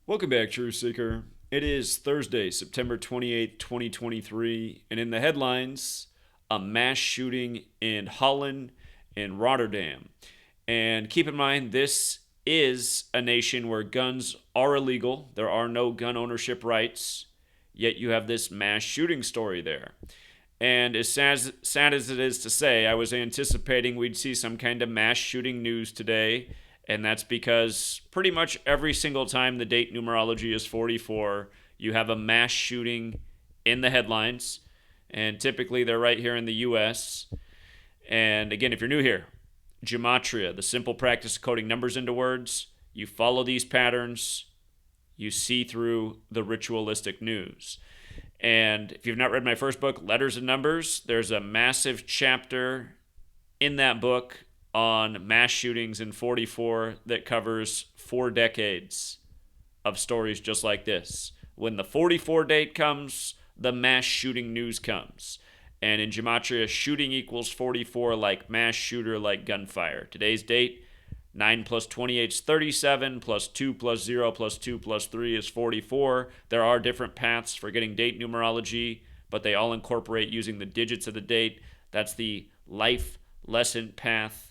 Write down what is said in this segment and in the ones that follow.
Welcome back, Truth Seeker. It is Thursday, September 28th, 2023, and in the headlines, a mass shooting in Holland and Rotterdam. And keep in mind, this is a nation where guns are illegal. There are no gun ownership rights, yet you have this mass shooting story there. And as sad as it is to say, I was anticipating we'd see some kind of mass shooting news today. And that's because pretty much every single time the date numerology is 44, you have a mass shooting in the headlines. And typically they're right here in the US. And again, if you're new here, Gematria, the simple practice of coding numbers into words, you follow these patterns, you see through the ritualistic news. And if you've not read my first book, Letters and Numbers, there's a massive chapter in that book on mass shootings in 44 that covers 4 decades of stories just like this. When the 44 date comes, the mass shooting news comes. And in Gematria, shooting equals 44 like mass shooter like gunfire. Today's date, 9 plus 28 is 37, plus 2 plus 0 plus 2 plus 3 is 44. There are different paths for getting date numerology, but they all incorporate using the digits of the date. That's the life lesson path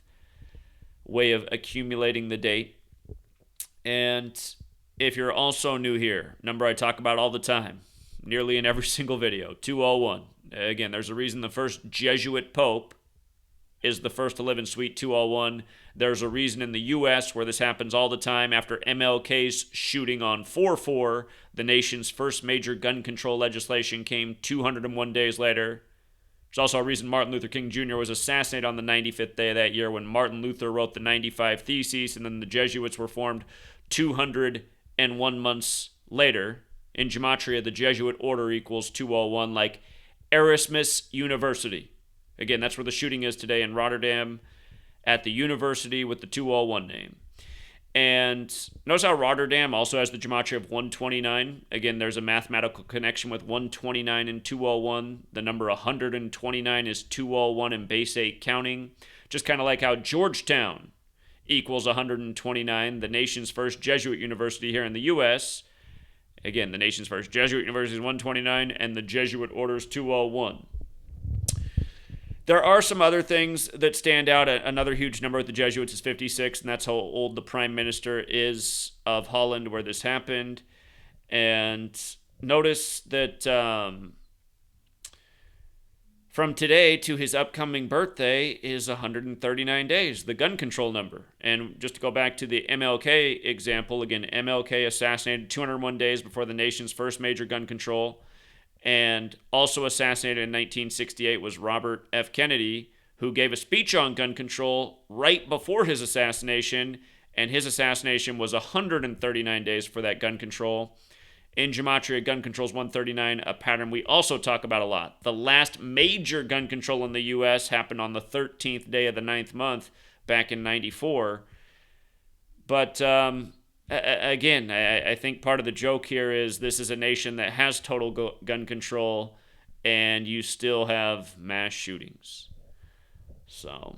way of accumulating the date. And if you're also new here, number I talk about all the time, nearly in every single video, 201. Again, there's a reason the first Jesuit Pope is the first to live in Suite 201. There's a reason in the U.S. where this happens all the time. After MLK's shooting on 4/4, the nation's first major gun control legislation came 201 days later. There's also a reason Martin Luther King Jr. was assassinated on the 95th day of that year when Martin Luther wrote the 95 Theses, and then the Jesuits were formed 201 months later. In Gematria, the Jesuit order equals 201, like Erasmus University. Again, that's where the shooting is today in Rotterdam at the university with the 201 name. And notice how Rotterdam also has the gematria of 129. Again, there's a mathematical connection with 129 and 201. The number 129 is 201 in base 8 counting. Just kind of like how Georgetown equals 129, the nation's first Jesuit university here in the U.S. Again, the nation's first Jesuit university is 129, and the Jesuit order is 201. There are some other things that stand out. Another huge number with the Jesuits is 56, and that's how old the prime minister is of Holland where this happened. And notice that from today to his upcoming birthday is 139 days, the gun control number. And just to go back to the MLK example, again, MLK assassinated 201 days before the nation's first major gun control. And also assassinated in 1968 was Robert F. Kennedy, who gave a speech on gun control right before his assassination, and his assassination was 139 days for that gun control. In Gematria, gun control is 139, a pattern we also talk about a lot. The last major gun control in the U.S. happened on the 13th day of the 9th month back in 94. But again, I think part of the joke here is this is a nation that has total gun control, and you still have mass shootings. So,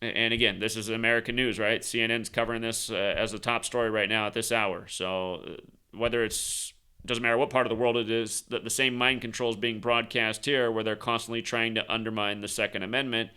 and again, this is American news, right? CNN's covering this as a top story right now at this hour. So whether doesn't matter what part of the world it is, that the same mind control is being broadcast here, where they're constantly trying to undermine the Second Amendment.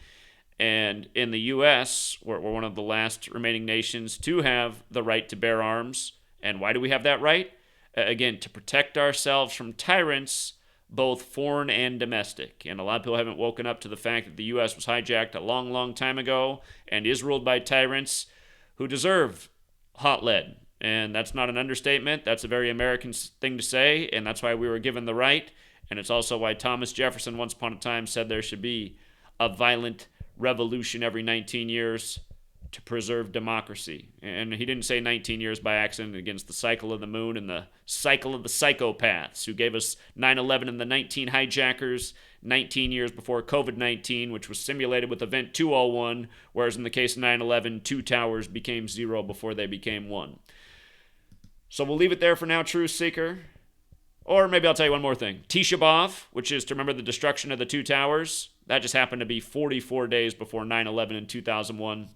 And in the U.S., we're one of the last remaining nations to have the right to bear arms. And why do we have that right? Again, to protect ourselves from tyrants, both foreign and domestic. And a lot of people haven't woken up to the fact that the U.S. was hijacked a long, long time ago and is ruled by tyrants who deserve hot lead. And that's not an understatement. That's a very American thing to say, and that's why we were given the right. And it's also why Thomas Jefferson once upon a time said there should be a violent revolution every 19 years to preserve democracy. And he didn't say 19 years by accident against the cycle of the moon and the cycle of the psychopaths who gave us 9/11 and the 19 hijackers 19 years before COVID-19, which was simulated with Event 201, whereas in the case of 9/11, 2 towers became 0 before they became 1. So we'll leave it there for now, Truth Seeker. Or maybe I'll tell you one more thing. Tisha B'Av, which is to remember the destruction of the 2 towers, that just happened to be 44 days before 9/11 in 2001.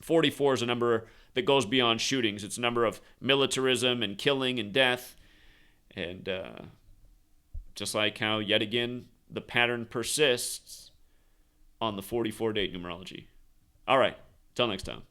44 is a number that goes beyond shootings. It's a number of militarism and killing and death. And just like how, yet again, the pattern persists on the 44 date numerology. All right. Till next time.